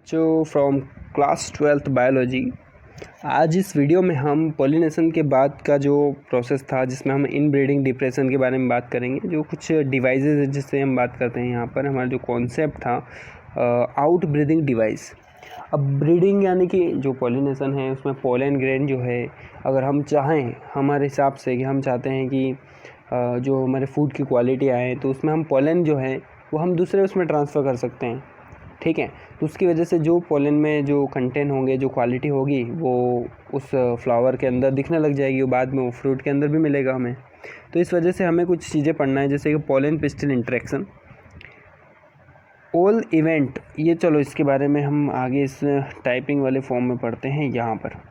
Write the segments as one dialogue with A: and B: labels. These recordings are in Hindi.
A: जो फ्रॉम क्लास 12th बायोलॉजी। आज इस वीडियो में हम पॉलिनेशन के बाद का जो प्रोसेस था जिसमें हम इनब्रीडिंग डिप्रेशन के बारे में बात करेंगे। जो कुछ डिवाइसेस है जिससे हम बात करते हैं यहाँ पर, हमारा जो कॉन्सेप्ट था आउट ब्रीदिंग डिवाइस। अब ब्रीडिंग यानी कि जो पॉलिनेशन है उसमें पोलन ग्रेन जो है, अगर हम चाहें हमारे हिसाब से कि हम चाहते हैं कि जो हमारे फूड की क्वालिटी आए तो उसमें हम पोलन जो है वो हम दूसरे उसमें ट्रांसफ़र कर सकते हैं। ठीक है, तो उसकी वजह से जो पोलन में जो कंटेंट होंगे, जो क्वालिटी होगी, वो उस फ्लावर के अंदर दिखने लग जाएगी, वो बाद में वो फ्रूट के अंदर भी मिलेगा हमें। तो इस वजह से हमें कुछ चीज़ें पढ़ना है, जैसे कि pollen pistil interaction, all event. ये चलो इसके बारे में हम आगे इस टाइपिंग वाले फॉर्म में पढ़ते हैं। यहाँ पर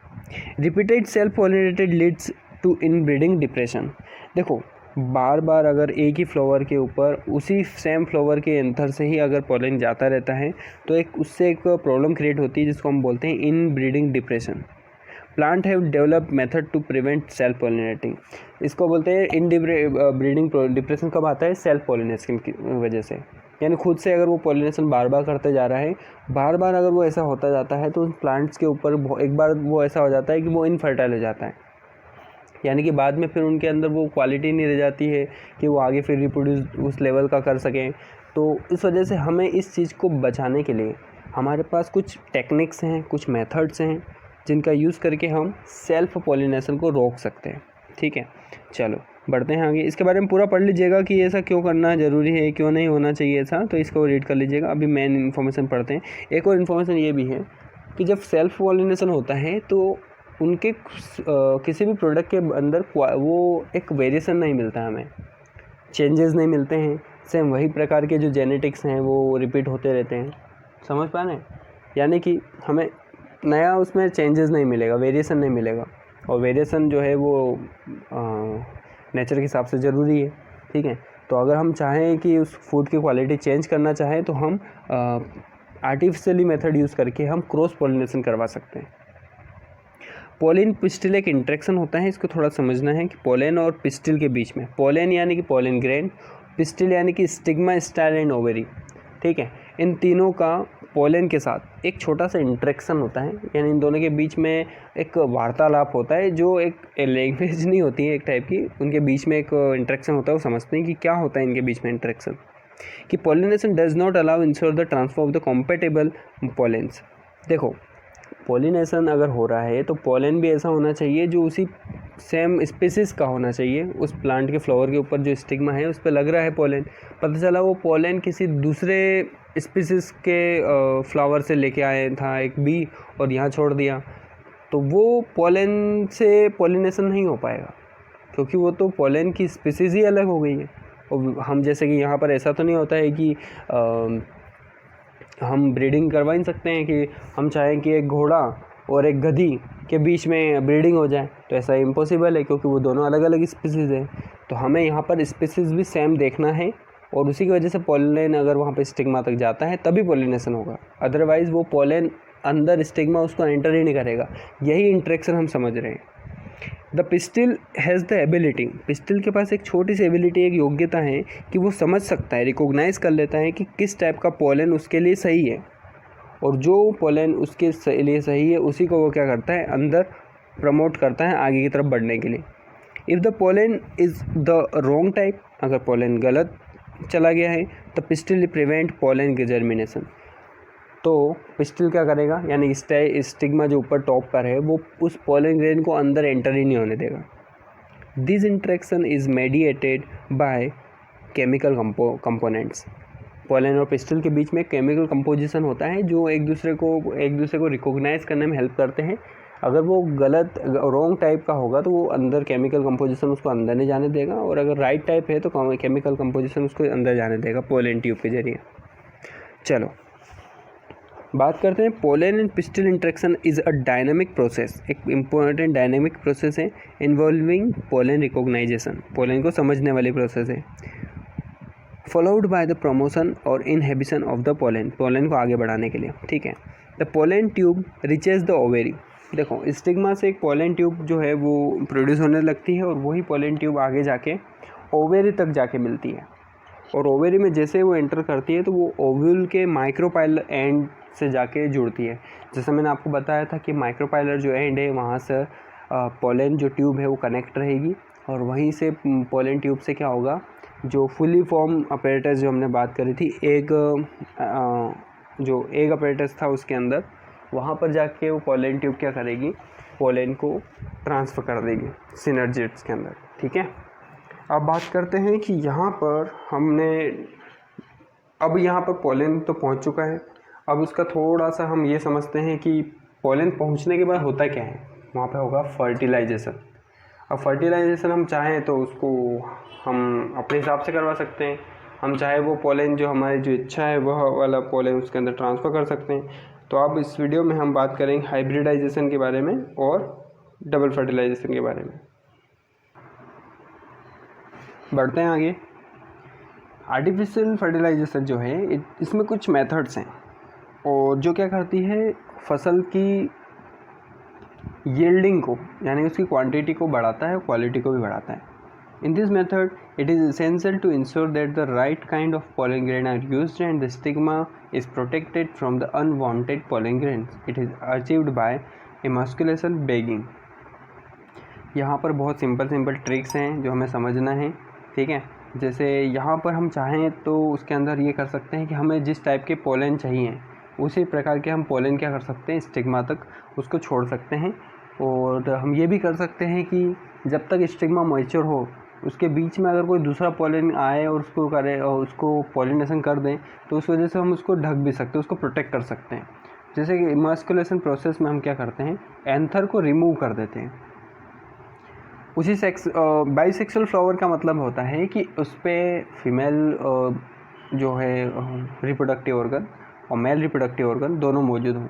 A: repeated self pollinated leads to inbreeding depression. देखो, बार बार अगर एक ही फ्लावर के ऊपर उसी सेम फ्लावर के एंथर से ही अगर पोलन जाता रहता है तो उससे एक प्रॉब्लम क्रिएट होती है जिसको हम बोलते हैं inbreeding depression. Plant have develop method to prevent self pollinating. इसको बोलते हैं इन ब्रीडिंग डिप्रेशन। कब आता है? सेल्फ पॉलिनेशन की वजह से, यानी खुद से अगर वो पॉलिनेशन बार बार करते जा रहा है, बार बार अगर वो ऐसा होता जाता है तो उन प्लांट्स के ऊपर एक बार वो ऐसा हो जाता है कि वो इनफर्टाइल हो जाता है, यानी कि बाद में फिर उनके अंदर वो क्वालिटी नहीं रह जाती है कि वो आगे फिर रिप्रोड्यूस उस लेवल का कर सकें। तो इस वजह से हमें इस चीज़ को बचाने के लिए हमारे पास कुछ टेक्निक्स हैं, कुछ मेथड्स हैं जिनका यूज़ करके हम सेल्फ पॉलिनेशन को रोक सकते हैं। ठीक है, चलो बढ़ते हैं आगे। इसके बारे में पूरा पढ़ लीजिएगा कि ऐसा क्यों करना ज़रूरी है, क्यों नहीं होना चाहिए ऐसा, तो इसको रीड कर लीजिएगा। अभी मेन इन्फॉर्मेशन पढ़ते हैं। एक और इन्फॉर्मेशन ये भी है कि जब सेल्फ पॉलिनेशन होता है तो उनके किसी भी प्रोडक्ट के अंदर वो एक वेरिएशन नहीं मिलता, हमें चेंजेस नहीं मिलते हैं। सेम वही प्रकार के जो जेनेटिक्स हैं वो रिपीट होते रहते हैं। समझ पा रहे हैं? यानी कि हमें नया उसमें चेंजेस नहीं मिलेगा, वेरिएशन नहीं मिलेगा। और वेरिएशन जो है वो नेचर के हिसाब से ज़रूरी है। ठीक है, तो अगर हम चाहें कि उस फूड की क्वालिटी चेंज करना चाहें तो हम आर्टिफिशियली मेथड यूज़ करके हम क्रॉस पॉलिनेशन करवा सकते हैं। पोलन पिस्टिल एक इंटरेक्शन होता है, इसको थोड़ा समझना है कि पोलन और पिस्टिल के बीच में, पोलन यानी कि पोलन ग्रेन, पिस्टिल यानी कि स्टिग्मा, स्टाइल एंड ओवरी। ठीक है, इन तीनों का पोलन के साथ एक छोटा सा इंटरेक्शन होता है, यानी इन दोनों के बीच में एक वार्तालाप होता है, जो एक लैंग्वेज नहीं होती है एक टाइप की, उनके बीच में एक इंटरेक्शन होता है। वो समझते हैं कि क्या होता है इनके बीच में इंटरेक्शन। कि pollination does not allow ensure the transfer of the compatible pollens. देखो, पॉलिनेशन अगर हो रहा है तो पोलन भी ऐसा होना चाहिए जो उसी सेम स्पीसीज़ का होना चाहिए। उस प्लांट के फ्लावर के ऊपर जो स्टिग्मा है उस पर लग रहा है पोलन, पता चला वो पोलन किसी दूसरे स्पीसीज़ के फ्लावर से लेके आए था एक बी और यहाँ छोड़ दिया, तो वो पोलन से पॉलिनेशन नहीं हो पाएगा, क्योंकि वो तो पोलन की स्पीसीज़ ही अलग हो गई है। और हम जैसे कि यहाँ पर ऐसा तो नहीं होता है कि हम ब्रीडिंग करवा ही सकते हैं कि हम चाहें कि एक घोड़ा और एक गधी के बीच में ब्रीडिंग हो जाए, तो ऐसा इम्पॉसिबल है क्योंकि वो दोनों अलग अलग स्पीसीज़ हैं। तो हमें यहाँ पर स्पीसीज़ भी सेम देखना है और उसी की वजह से पोलन अगर वहाँ पे स्टिग्मा तक जाता है तभी पॉलिनेशन होगा, अदरवाइज़ वो पोलन अंदर स्टिग्मा उसको एंटर ही नहीं करेगा। यही इंटरेक्शन हम समझ रहे हैं। The pistil has the ability, pistil के पास एक छोटी सी एबिलिटी, एक योग्यता है कि वो समझ सकता है, रिकॉग्नाइज़ कर लेता है कि किस टाइप का पोलन उसके लिए सही है, और जो पोलन उसके लिए सही है उसी को वो क्या करता है, अंदर प्रमोट करता है आगे की तरफ बढ़ने के लिए। If the pollen is the wrong type, अगर पोलन गलत चला गया है तो पिस्टिल प्रिवेंट पोलन जर्मिनेशन। तो पिस्टिल क्या करेगा, यानी स्टिग्मा जो ऊपर टॉप पर है वो उस पोलन ग्रेन को अंदर एंटर ही नहीं होने देगा। This interaction is mediated by chemical components. Pollen और पिस्टिल के बीच में केमिकल कंपोजिशन होता है जो एक दूसरे को रिकॉग्नाइज करने में हेल्प करते हैं। अगर वो गलत रॉन्ग टाइप का होगा तो वो अंदर केमिकल कंपोजिशन उसको अंदर नहीं जाने देगा, और अगर राइट टाइप है तो केमिकल कंपोजिशन उसको अंदर जाने देगा पोलन ट्यूब के जरिए। चलो बात करते हैं। Pollen and pistil interaction is a dynamic process, एक इम्पोर्टेंट डायनामिक प्रोसेस है इन्वॉल्विंग पोलन रिकॉग्नाइजेशन, पोलन को समझने वाली प्रोसेस है। फॉलोड बाय द प्रमोशन और inhibition of the pollen, pollen को आगे बढ़ाने के लिए। ठीक है, the pollen tube reaches the ovary. देखो, स्टिग्मा से एक पोलन ट्यूब जो है वो प्रोड्यूस होने लगती है और वही पोलन ट्यूब आगे जाके ओवेरी तक जाके मिलती है, और ओवेरी में जैसे वो एंटर करती है तो वो ओव्यूल के माइक्रोपाइल एंड से जाके जुड़ती है। जैसे मैंने आपको बताया था कि माइक्रोपाइलर जो एंड है वहाँ से पोलन जो ट्यूब है वो कनेक्ट रहेगी, और वहीं से पोलन ट्यूब से क्या होगा, जो फुली फॉर्म अपैरेटस जो हमने बात करी थी, जो एग अपैरेटस था उसके अंदर, वहाँ पर जाके वो पोलन ट्यूब क्या करेगी, पोलन को ट्रांसफ़र कर देगी सिनर्जिड्स के अंदर। ठीक है, अब बात करते हैं कि यहाँ पर अब यहाँ पर पोलन तो पहुँच चुका है। अब उसका थोड़ा सा हम ये समझते हैं कि पोलन पहुँचने के बाद होता क्या है, वहाँ पे होगा फर्टिलाइजेशन। अब फर्टिलाइजेशन हम चाहें तो उसको हम अपने हिसाब से करवा सकते हैं। हम चाहे वो पोलन जो हमारी जो इच्छा है वह वाला पोलन उसके अंदर ट्रांसफ़र कर सकते हैं। तो अब इस वीडियो में हम बात करेंगे हाइब्रिडाइजेशन के बारे में और डबल फर्टिलाइजेशन के बारे में। बढ़ते हैं आगे। आर्टिफिशियल फर्टिलाइजेशन जो है इसमें कुछ मेथड्स हैं, और जो क्या करती है, फसल की यील्डिंग को यानी उसकी क्वांटिटी को बढ़ाता है, क्वालिटी को भी बढ़ाता है। In this method, it is essential to ensure that the right kind of pollen grain are used and the stigma is protected from the unwanted pollen grains. It is achieved by emasculation bagging. यहाँ पर बहुत सिंपल ट्रिक्स हैं जो हमें समझना है। ठीक है, जैसे यहाँ पर हम चाहें तो उसके अंदर ये कर सकते हैं कि हमें जिस टाइप के पोलन चाहिए उसी प्रकार के हम पोलन क्या कर सकते हैं, स्टिग्मा तक उसको छोड़ सकते हैं। और हम ये भी कर सकते हैं कि जब तक स्टिग्मा मैच्योर हो उसके बीच में अगर कोई दूसरा पोलन आए और उसको करे और उसको पोलिनेशन कर दें तो उस वजह से हम उसको ढक भी सकते हैं, उसको प्रोटेक्ट कर सकते हैं। जैसे कि इमास्कुलेशन प्रोसेस में हम क्या करते हैं, एंथर को रिमूव कर देते हैं। उसी बाइसेक्सुअल फ्लावर का मतलब होता है कि उस पर फीमेल जो है रिप्रोडक्टिव ऑर्गन और मेल रिप्रोडक्टिव ऑर्गन दोनों मौजूद हों।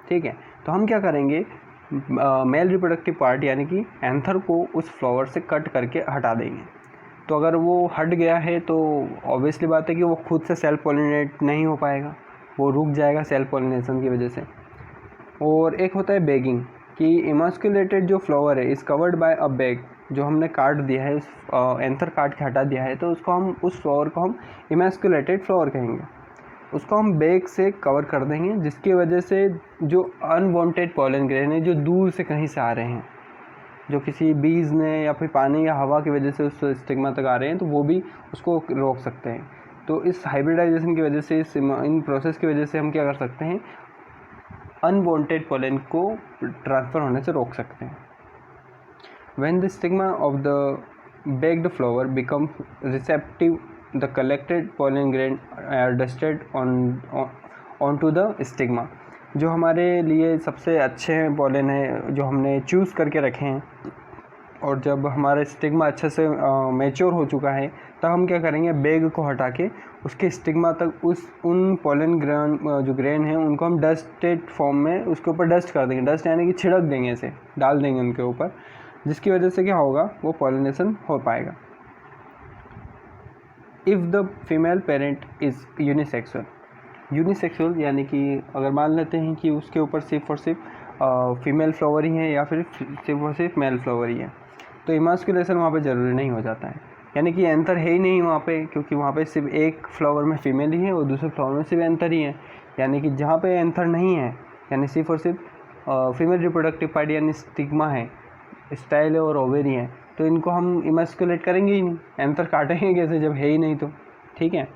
A: ठीक है, तो हम क्या करेंगे, मेल रिप्रोडक्टिव पार्ट यानी कि एंथर को उस फ्लावर से कट करके हटा देंगे। तो अगर वो हट गया है तो ऑब्वियसली बात है कि वो खुद से सेल्फ पॉलिनेट नहीं हो पाएगा, वो रुक जाएगा सेल्फ पॉलिनेशन की वजह से। और एक होता है बैगिंग, कि इमास्कुलेटेड जो फ्लावर है is covered by a bag, जो हमने काट दिया है, उस एंथर काट के हटा दिया है, तो उसको हम उस फ्लावर को हम इमास्कुलेटेड फ्लावर कहेंगे। उसको हम बैग से कवर कर देंगे, जिसकी वजह से जो अनवांटेड पोलन ग्रेन है जो दूर से कहीं से आ रहे हैं, जो किसी बीज ने या फिर पानी या हवा की वजह से उस स्टिग्मा तक आ रहे हैं, तो वो भी उसको रोक सकते हैं। तो इस हाइब्रिडाइजेशन की वजह से, इन प्रोसेस की वजह से हम क्या कर सकते हैं, अनवांटेड पोलन को ट्रांसफ़र होने से रोक सकते हैं। When the stigma of the bagged flower become receptive, the collected pollen grain are dusted onto the stigma। जो हमारे लिए सबसे अच्छे पोलन है जो हमने चूज़ करके रखे हैं, और जब हमारा स्टिग्मा अच्छे से मैच्योर हो चुका है तब हम क्या करेंगे, बैग को हटा के उसके स्टिग्मा तक उन पोलन ग्रेन जो ग्रेन हैं उनको हम डस्टेड फॉर्म में उसके ऊपर डस्ट कर देंगे। डस्ट यानी कि छिड़क देंगे, ऐसे डाल देंगे उनके ऊपर, जिसकी वजह से क्या होगा, वो पॉलिनेशन हो पाएगा। If the female parent is unisexual यानी कि अगर मान लेते हैं कि उसके ऊपर सिर्फ और सिर्फ फीमेल फ्लावर ही है या फिर सिर्फ और सिर्फ मेल फ्लावर ही है, तो इमास्कुलेशन वहाँ पे ज़रूरी नहीं हो जाता है। यानी कि एंथर है ही नहीं वहाँ पे, क्योंकि वहाँ पे सिर्फ एक फ्लावर में फीमेल ही है और दूसरे फ्लावर में सिर्फ एंथर ही है। यानी कि जहाँ पे एंथर नहीं है, यानी सिर्फ और सिर्फ फीमेल रिप्रोडक्टिव पार्ट यानी स्टिग्मा है, स्टाइल है और ओवेरी है, तो इनको हम इमास्कुलेट करेंगे ही नहीं, एंथर काटेंगे कैसे जब है ही नहीं तो। ठीक है,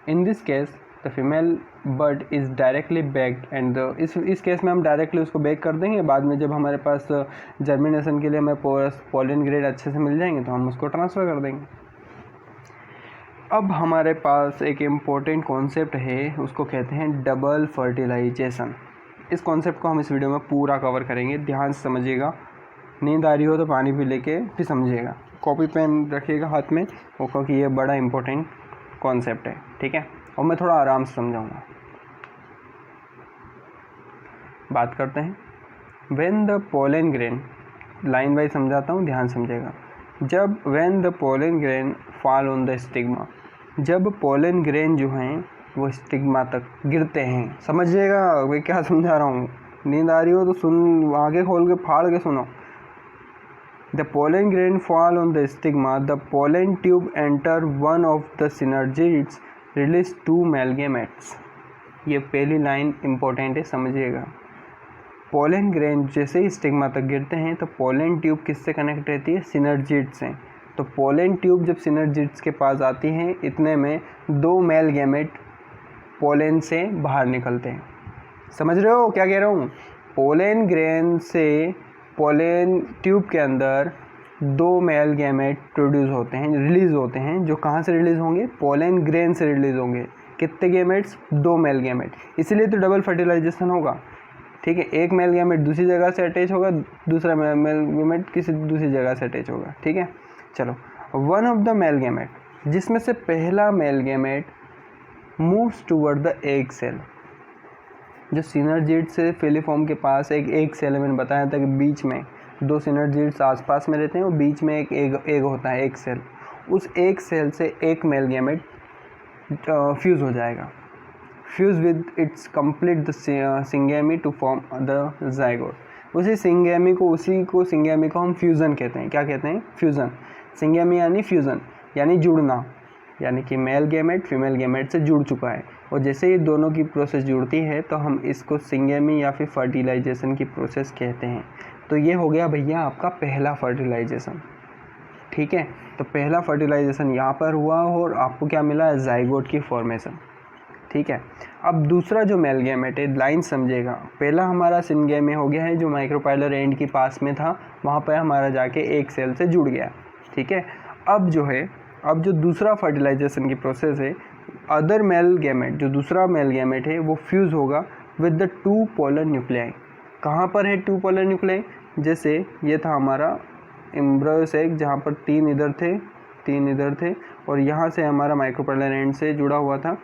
A: in this case the female bird is directly bagged and इस केस में हम डायरेक्टली उसको बैग कर देंगे। बाद में जब हमारे पास जर्मिनेशन के लिए हमें पोलन ग्रेड अच्छे से मिल जाएंगे तो हम उसको ट्रांसफ़र कर देंगे। अब हमारे पास एक इम्पोर्टेंट कॉन्सेप्ट है, उसको कहते हैं डबल फर्टिलाइजेशन। इस कॉन्सेप्ट को हम इस वीडियो में पूरा कवर करेंगे, ध्यान से समझिएगा। नींद आ रही हो तो पानी पी लेके फिर समझिएगा, कॉपी पेन रखिएगा हाथ में, क्योंकि ये बड़ा इम्पोर्टेंट कॉन्सेप्ट है। ठीक है, और मैं थोड़ा आराम से समझाऊंगा। बात करते हैं when the pollen grain, line wise समझाता हूँ, ध्यान समझिएगा। जब when the pollen grain fall on the stigma, जब पोलन ग्रेन जो हैं वो स्टिग्मा तक गिरते हैं, समझिएगा मैं क्या समझा रहा हूँ। नींद आ रही हो तो सुन, आगे खोल के फाड़ के सुनो। The pollen grain fall on the stigma. The pollen tube enter one of the synergids, release two male gametes. ये पहली लाइन इम्पोर्टेंट है, समझिएगा। पोलन ग्रेन जैसे ही स्टिग्मा तक गिरते हैं तो पोलन ट्यूब किससे कनेक्ट रहती है? सिनर्जिड से। तो पोलन ट्यूब जब सिनर्जिड्स के पास आती हैं, इतने में 2 मेल गैमेट पोलन से बाहर निकलते हैं। समझ रहे हो क्या कह रहा हूँ? पोलन ग्रेन से पोलन ट्यूब के अंदर 2 मेल गैमेट प्रोड्यूस होते हैं, रिलीज़ होते हैं, जो कहाँ से रिलीज़ होंगे? पोलन ग्रेन से रिलीज़ होंगे। कितने गैमेट्स? 2 male gamete. इसीलिए तो डबल फर्टिलाइजेशन होगा, ठीक है। एक मेल गैमेट दूसरी जगह से अटैच होगा, दूसरा मेल गैमेट किसी दूसरी जगह से अटैच होगा, ठीक है। चलो, one of the male gamete, जिसमें से पहला male gamete moves toward the egg cell. जो सिनर्जिड से फिलीफॉर्म के पास एक एग सेल, मैंने बताया था कि बीच में 2 सिनर्जिड्स आसपास में रहते हैं और बीच में एक एग होता है, एग सेल। उस एग सेल से एक मेल गैमेट फ्यूज़ हो जाएगा, fuse with its complete the syngamy to form the zygote. उसी सिंगेमी को हम फ्यूज़न कहते हैं। क्या कहते हैं? फ्यूज़न। सिंगेमी यानी फ्यूज़न, यानी जुड़ना, यानी कि मेल गैमेट फीमेल गैमेट से जुड़ चुका है। और जैसे ही दोनों की प्रोसेस जुड़ती है तो हम इसको सिंगेमी या फिर फर्टिलाइजेशन की प्रोसेस कहते हैं। तो ये हो गया भैया आपका पहला फर्टिलाइजेशन, ठीक है। तो पहला फर्टिलाइजेशन यहाँ पर हुआ और आपको क्या मिला? जाइगोट की फॉर्मेशन, ठीक है। अब दूसरा जो मेल गैमेट है, लाइन समझेगा। पहला हमारा सिंगेमी हो गया है जो माइक्रोपाइलर एंड के पास में था, वहाँ पर हमारा जाके एक सेल से जुड़ गया, ठीक है। अब जो दूसरा फर्टिलाइजेशन की प्रोसेस है, अदर मेल गैमेट, जो दूसरा मेल गैमेट है वो फ्यूज़ होगा विद द 2 पोलर न्यूक्लियाई। कहाँ पर है 2 पोलर न्यूक्लियाई? जैसे ये था हमारा एम्ब्रियो सेक, जहाँ पर 3 इधर थे और यहाँ से हमारा माइक्रोपाइलर एंड से जुड़ा हुआ था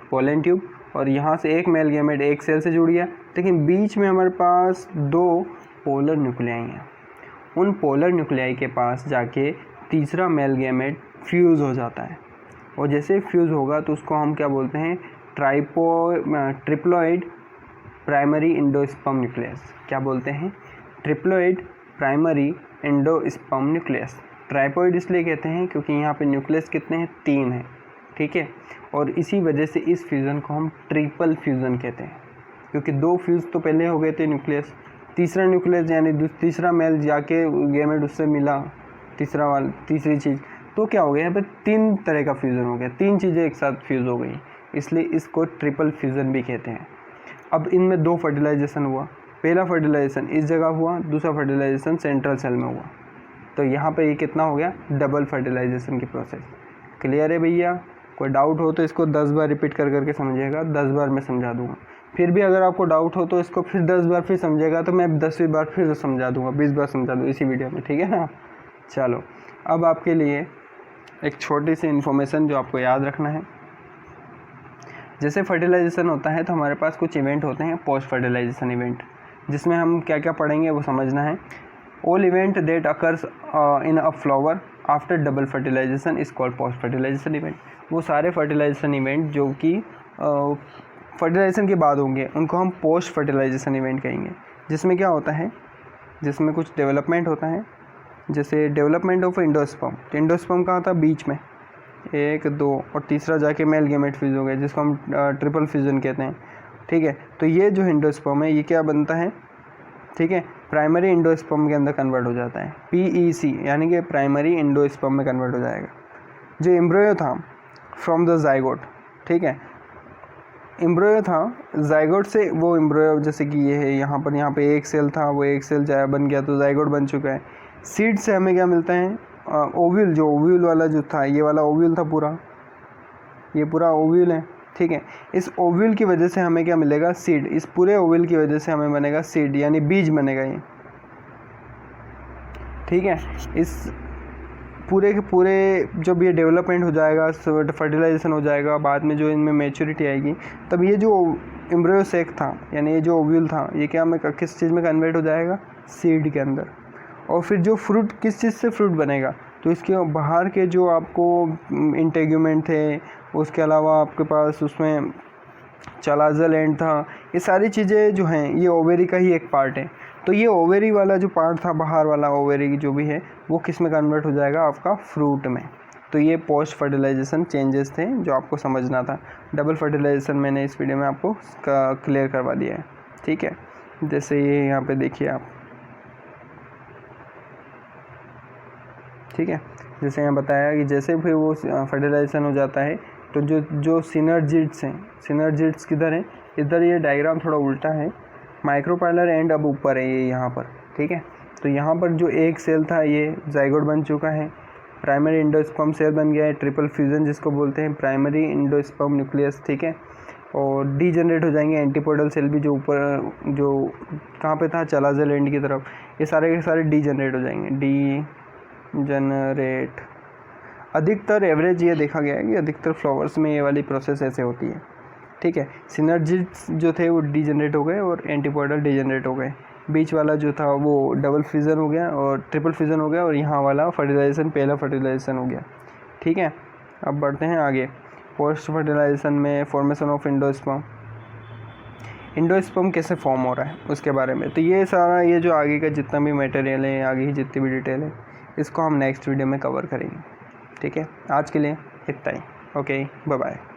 A: पोलन ट्यूब, और यहाँ से एक मेल गैमेट एक सेल से जुड़ गया। लेकिन बीच में हमारे पास 2 पोलर न्यूक्लियाई हैं। उन पोलर न्यूक्लियाई के पास जाके तीसरा मेल गैमेट फ्यूज़ हो जाता है, और जैसे फ्यूज़ होगा तो उसको हम क्या बोलते हैं? Triploid primary endosperm nucleus. क्या बोलते हैं? Triploid primary endosperm nucleus. Triploid इसलिए कहते हैं क्योंकि यहाँ पे न्यूक्लियस कितने हैं? 3 हैं, ठीक है। और इसी वजह से इस फ्यूज़न को हम ट्रिपल फ्यूज़न कहते हैं, क्योंकि 2 फ्यूज़ तो पहले हो गए थे न्यूक्लियस, तीसरा न्यूक्लियस यानी तीसरा मेल जाके गैमेट उससे मिला, तीसरी चीज़, तो क्या हो गया? यहाँ पे 3 तरह का फ्यूज़न हो गया, 3 चीज़ें एक साथ फ्यूज़ हो गई, इसलिए इसको ट्रिपल फ्यूज़न भी कहते हैं। अब इनमें 2 फर्टिलाइजेशन हुआ। पहला फर्टिलाइजेशन इस जगह हुआ, दूसरा फर्टिलाइजेशन सेंट्रल सेल में हुआ। तो यहाँ पे ये कितना हो गया? डबल फर्टिलाइजेशन की प्रोसेस। क्लियर है भैया? कोई डाउट हो तो इसको 10 बार रिपीट करके समझिएगा, 10 बार मैं समझा दूँगा। फिर भी अगर आपको डाउट हो तो इसको फिर 10 बार फिर समझेगा, तो मैं 10वीं बार फिर समझा दूँगा, 20 बार समझा दूँ इसी वीडियो में, ठीक है ना। चलो, अब आपके लिए एक छोटी सी इन्फॉर्मेशन जो आपको याद रखना है। जैसे फर्टिलाइजेशन होता है तो हमारे पास कुछ इवेंट होते हैं, पोस्ट फर्टिलाइजेशन इवेंट, जिसमें हम क्या क्या पढ़ेंगे वो समझना है। All event that occurs in a flower after double fertilization is called post fertilization event. वो सारे फर्टिलाइजेशन इवेंट जो कि फर्टिलाइजेशन के बाद होंगे उनको हम पोस्ट फर्टिलाइजेशन इवेंट कहेंगे। जिसमें क्या होता है? जिसमें कुछ डेवलपमेंट होता है, जैसे डेवलपमेंट ऑफ एंडोस्पर्म। तो एंडोस्पर्म कहाँ था? बीच में, 1 2 और तीसरा जाके मेल गैमेट फ्यूज हो गया, जिसको हम ट्रिपल फ्यूजन कहते हैं, ठीक है। तो ये जो एंडोस्पर्म है ये क्या बनता है? ठीक है, प्राइमरी एंडोस्पर्म के अंदर कन्वर्ट हो जाता है, PEC, यानी कि प्राइमरी एंडोस्पर्म में कन्वर्ट हो जाएगा। जो एम्ब्रियो था फ्रॉम द जाइगोट, ठीक है, एम्ब्रियो था जाइगोट से, वो एम्ब्रियो जैसे कि ये है, यहाँ पे एक सेल था, वो एक सेल बन गया तो जाइगोट बन चुका है। सीड से हमें क्या मिलता है? ओव्यूल, जो ओव्यूल वाला जो था, ये वाला ओव्यूल था पूरा, ये पूरा ओव्यूल है, ठीक है। इस ओव्यूल की वजह से हमें क्या मिलेगा? सीड। इस पूरे ओव्यूल की वजह से हमें बनेगा सीड, यानी बीज बनेगा ये, ठीक है। इस पूरे के पूरे जब ये डेवलपमेंट हो जाएगा, फर्टिलाइजेशन हो जाएगा, बाद में जो इनमें मैच्योरिटी आएगी, तब ये जो एम्ब्रियो सेक था, यानी ये जो ओव्यूल था, ये क्या में किस चीज़ में कन्वर्ट हो जाएगा? सीड के अंदर। और फिर जो फ्रूट, किस चीज़ से फ्रूट बनेगा? तो इसके बाहर के जो आपको इंटेग्यूमेंट थे, उसके अलावा आपके पास उसमें चलाजल एंड था, ये सारी चीज़ें जो हैं ये ओवेरी का ही एक पार्ट है। तो ये ओवेरी वाला जो पार्ट था, बाहर वाला ओवेरी जो भी है, वो किस में कन्वर्ट हो जाएगा? आपका फ्रूट में, तो ये पोस्ट फर्टिलाइजेशन चेंजेस थे जो आपको समझना था। डबल फर्टिलाइजेशन मैंने इस वीडियो में आपको क्लियर करवा दिया है, ठीक है। जैसे ये यहाँ पे देखिए आप, ठीक है, जैसे यहाँ बताया कि जैसे फिर वो फर्टिलाइजेशन हो जाता है तो जो सिनर्जिड्स हैं, सिनर्जिड्स किधर हैं, इधर ये डायग्राम थोड़ा उल्टा है, माइक्रोपाइलर एंड अब ऊपर है ये यहाँ पर, ठीक है। तो यहाँ पर जो एक सेल था ये जाइगोट बन चुका है, प्राइमरी इंडोस्पर्म सेल बन गया है, ट्रिपल फ्यूजन जिसको बोलते हैं, प्राइमरी इंडोस्पर्म न्यूक्लियस, ठीक है। और डी जनरेट हो जाएंगे एंटीपोडल सेल भी, जो ऊपर जो कहाँ पे था, चलाज़ल एंड की तरफ, ये सारे के सारे डी जनरेट हो जाएंगे, डी जनरेट। अधिकतर एवरेज ये देखा गया है कि अधिकतर फ्लावर्स में ये वाली प्रोसेस ऐसे होती है, ठीक है। सिनर्जिड्स जो थे वो डी जनरेट हो गए और एंटीपोडल डी जनरेट हो गए, बीच वाला जो था वो डबल फ्यूज़न हो गया और ट्रिपल फ्यूज़न हो गया, और यहाँ वाला फर्टिलाइजेशन पहला फर्टिलाइजेशन हो गया, ठीक है। अब बढ़ते हैं आगे, पोस्ट फर्टिलाइजेशन में फॉर्मेशन ऑफ इंडोस्पर्म, इंडोस्पर्म कैसे फॉर्म हो रहा है उसके बारे में। तो ये सारा, ये जो आगे का जितना भी मटेरियल है, आगे की जितनी भी डिटेल है, इसको हम नेक्स्ट वीडियो में कवर करेंगे, ठीक है। आज के लिए इतना ही, ओके, बाय बाय।